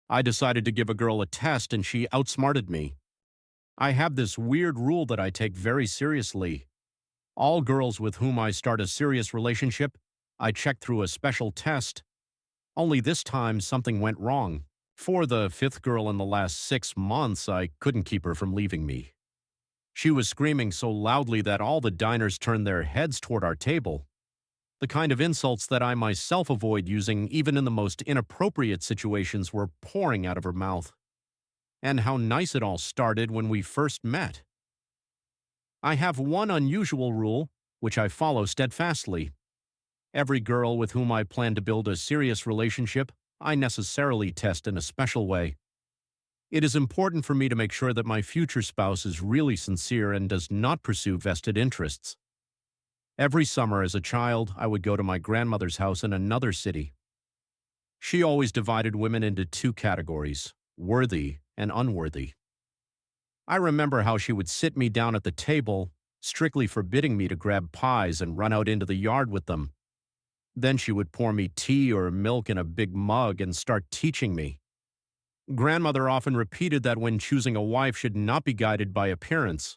I decided to give a girl a test and she outsmarted me. I have this weird rule that I take very seriously. All girls with whom I start a serious relationship, I check through a special test. Only this time something went wrong. For the fifth girl in the last 6 months, I couldn't keep her from leaving me. She was screaming so loudly that all the diners turned their heads toward our table. The kind of insults that I myself avoid using even in the most inappropriate situations were pouring out of her mouth. And how nice it all started when we first met. I have one unusual rule, which I follow steadfastly. Every girl with whom I plan to build a serious relationship, I necessarily test in a special way. It is important for me to make sure that my future spouse is really sincere and does not pursue vested interests. Every summer as a child, I would go to my grandmother's house in another city. She always divided women into two categories, worthy and unworthy. I remember how she would sit me down at the table, strictly forbidding me to grab pies and run out into the yard with them. Then she would pour me tea or milk in a big mug and start teaching me. Grandmother often repeated that when choosing a wife should not be guided by appearance.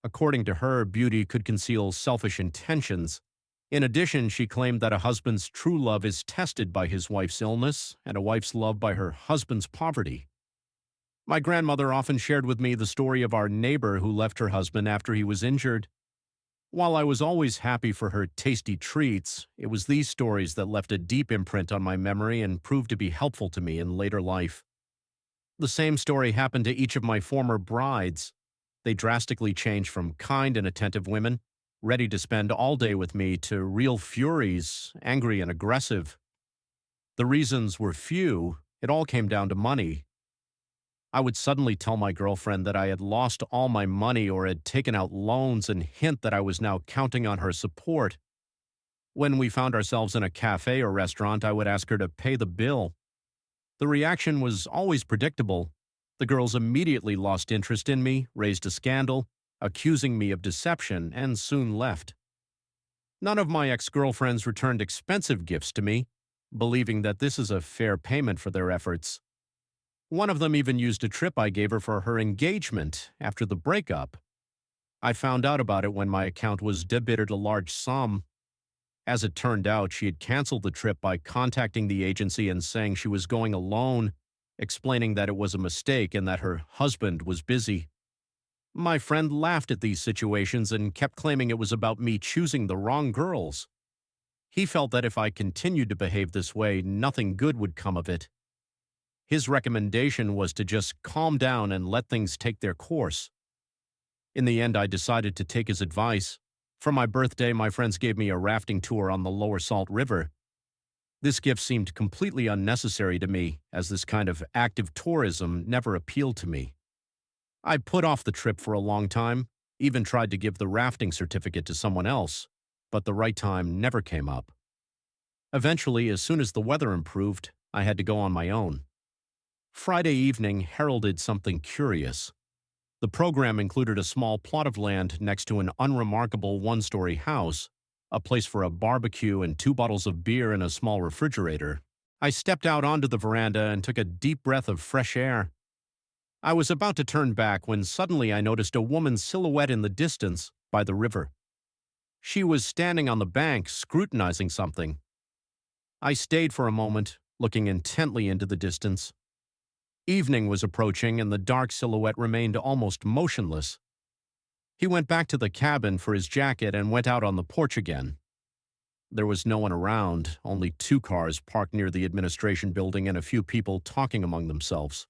According to her, beauty could conceal selfish intentions. In addition, she claimed that a husband's true love is tested by his wife's illness and a wife's love by her husband's poverty. My grandmother often shared with me the story of our neighbor who left her husband after he was injured. While I was always happy for her tasty treats, it was these stories that left a deep imprint on my memory and proved to be helpful to me in later life. The same story happened to each of my former brides. They drastically changed from kind and attentive women, ready to spend all day with me, to real furies, angry and aggressive. The reasons were few. It all came down to money. I would suddenly tell my girlfriend that I had lost all my money or had taken out loans and hint that I was now counting on her support. When we found ourselves in a cafe or restaurant, I would ask her to pay the bill. The reaction was always predictable. The girls immediately lost interest in me, raised a scandal, accusing me of deception, and soon left. None of my ex-girlfriends returned expensive gifts to me, believing that this is a fair payment for their efforts. One of them even used a trip I gave her for her engagement after the breakup. I found out about it when my account was debited a large sum. As it turned out, she had canceled the trip by contacting the agency and saying she was going alone, explaining that it was a mistake and that her husband was busy. My friend laughed at these situations and kept claiming it was about me choosing the wrong girls. He felt that if I continued to behave this way, nothing good would come of it. His recommendation was to just calm down and let things take their course. In the end, I decided to take his advice. For my birthday, my friends gave me a rafting tour on the Lower Salt River. This gift seemed completely unnecessary to me, as this kind of active tourism never appealed to me. I put off the trip for a long time, even tried to give the rafting certificate to someone else, but the right time never came up. Eventually, as soon as the weather improved, I had to go on my own. Friday evening heralded something curious. The program included a small plot of land next to an unremarkable one-story house, a place for a barbecue and 2 bottles of beer in a small refrigerator. I stepped out onto the veranda and took a deep breath of fresh air. I was about to turn back when suddenly I noticed a woman's silhouette in the distance by the river. She was standing on the bank, scrutinizing something. I stayed for a moment, looking intently into the distance. Evening was approaching and the dark silhouette remained almost motionless. He went back to the cabin for his jacket and went out on the porch again. There was no one around, only 2 cars parked near the administration building and a few people talking among themselves.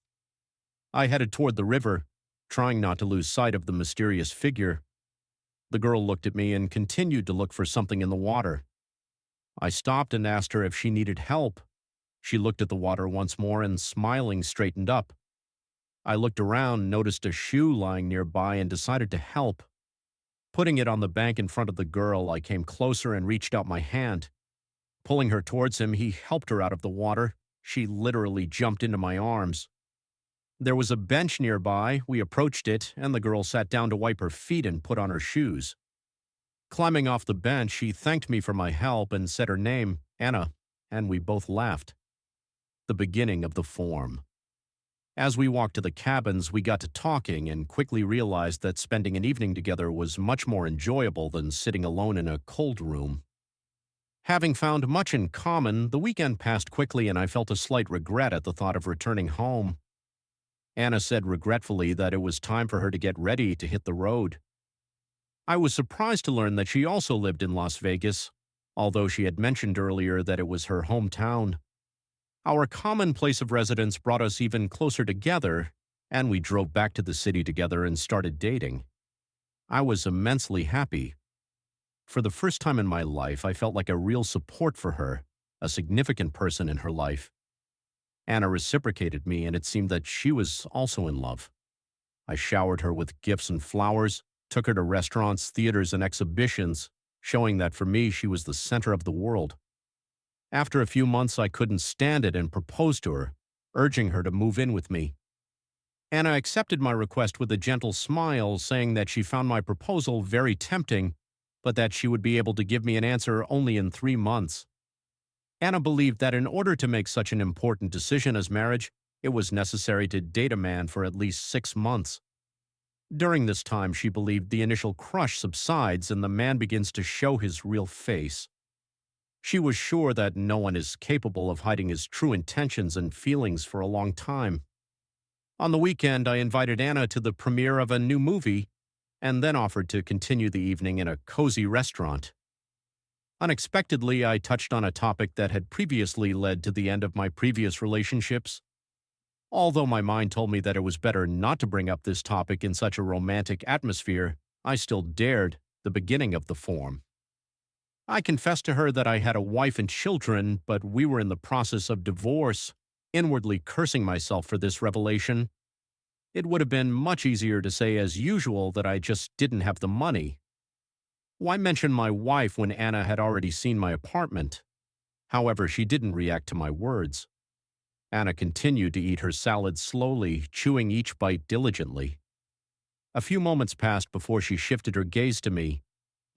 I headed toward the river, trying not to lose sight of the mysterious figure. The girl looked at me and continued to look for something in the water. I stopped and asked her if she needed help. She looked at the water once more and, smiling, straightened up. I looked around, noticed a shoe lying nearby, and decided to help. Putting it on the bank in front of the girl, I came closer and reached out my hand. Pulling her towards him, he helped her out of the water. She literally jumped into my arms. There was a bench nearby. We approached it, and the girl sat down to wipe her feet and put on her shoes. Climbing off the bench, she thanked me for my help and said her name, Anna, and we both laughed. the beginning of the form. As we walked to the cabins, we got to talking and quickly realized that spending an evening together was much more enjoyable than sitting alone in a cold room. Having found much in common, the weekend passed quickly and I felt a slight regret at the thought of returning home. Anna said regretfully that it was time for her to get ready to hit the road. I was surprised to learn that she also lived in Las Vegas, although she had mentioned earlier that it was her hometown. Our common place of residence brought us even closer together, and we drove back to the city together and started dating. I was immensely happy. For the first time in my life, I felt like a real support for her, a significant person in her life. Anna reciprocated me, and it seemed that she was also in love. I showered her with gifts and flowers, took her to restaurants, theaters, and exhibitions, showing that for me she was the center of the world. After a few months, I couldn't stand it and proposed to her, urging her to move in with me. Anna accepted my request with a gentle smile, saying that she found my proposal very tempting, but that she would be able to give me an answer only in 3 months. Anna believed that in order to make such an important decision as marriage, it was necessary to date a man for at least 6 months. During this time, she believed the initial crush subsides and the man begins to show his real face. She was sure that no one is capable of hiding his true intentions and feelings for a long time. On the weekend, I invited Anna to the premiere of a new movie and then offered to continue the evening in a cozy restaurant. Unexpectedly, I touched on a topic that had previously led to the end of my previous relationships. Although my mind told me that it was better not to bring up this topic in such a romantic atmosphere, I still dared the beginning of the form. I confessed to her that I had a wife and children, but we were in the process of divorce, inwardly cursing myself for this revelation. It would have been much easier to say as usual that I just didn't have the money. Why mention my wife when Anna had already seen my apartment? However, she didn't react to my words. Anna continued to eat her salad slowly, chewing each bite diligently. A few moments passed before she shifted her gaze to me.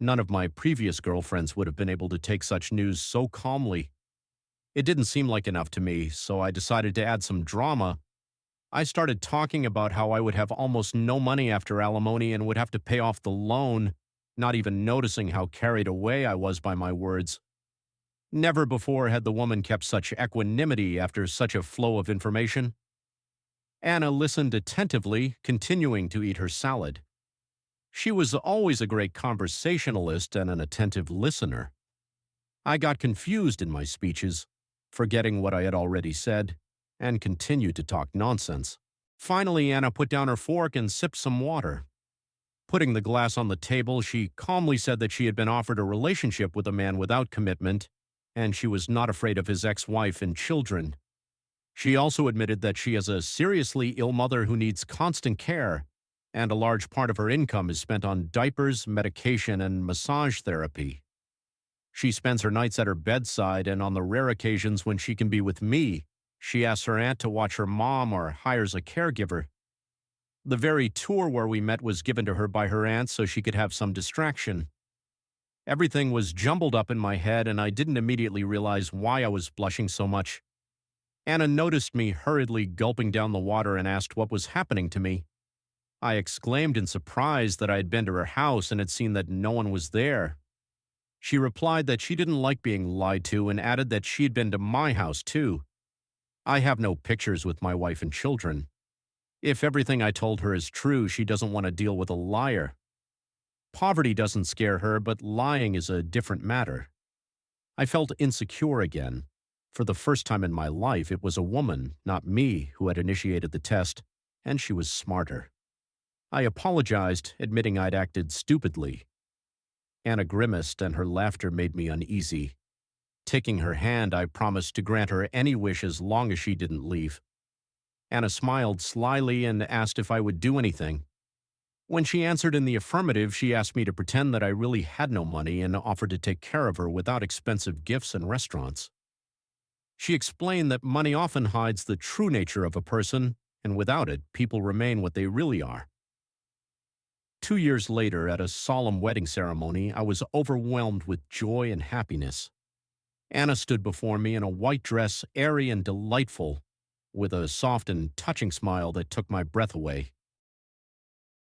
None of my previous girlfriends would have been able to take such news so calmly. It didn't seem like enough to me, so I decided to add some drama. I started talking about how I would have almost no money after alimony and would have to pay off the loan, not even noticing how carried away I was by my words. Never before had the woman kept such equanimity after such a flow of information. Anna listened attentively, continuing to eat her salad. She was always a great conversationalist and an attentive listener. I got confused in my speeches, forgetting what I had already said, and continued to talk nonsense. Finally, Anna put down her fork and sipped some water. Putting the glass on the table, she calmly said that she had been offered a relationship with a man without commitment, and she was not afraid of his ex-wife and children. She also admitted that she is a seriously ill mother who needs constant care, and a large part of her income is spent on diapers, medication, and massage therapy. She spends her nights at her bedside, and on the rare occasions when she can be with me, she asks her aunt to watch her mom or hires a caregiver. The very tour where we met was given to her by her aunt so she could have some distraction. Everything was jumbled up in my head, and I didn't immediately realize why I was blushing so much. Anna noticed me hurriedly gulping down the water and asked what was happening to me. I exclaimed in surprise that I had been to her house and had seen that no one was there. She replied that she didn't like being lied to and added that she had been to my house too. I have no pictures with my wife and children. If everything I told her is true, she doesn't want to deal with a liar. Poverty doesn't scare her, but lying is a different matter. I felt insecure again. For the first time in my life, it was a woman, not me, who had initiated the test, and she was smarter. I apologized, admitting I'd acted stupidly. Anna grimaced, and her laughter made me uneasy. Taking her hand, I promised to grant her any wish as long as she didn't leave. Anna smiled slyly and asked if I would do anything. When she answered in the affirmative, she asked me to pretend that I really had no money and offered to take care of her without expensive gifts and restaurants. She explained that money often hides the true nature of a person, and without it, people remain what they really are. 2 years later, at a solemn wedding ceremony, I was overwhelmed with joy and happiness. Anna stood before me in a white dress, airy and delightful, with a soft and touching smile that took my breath away.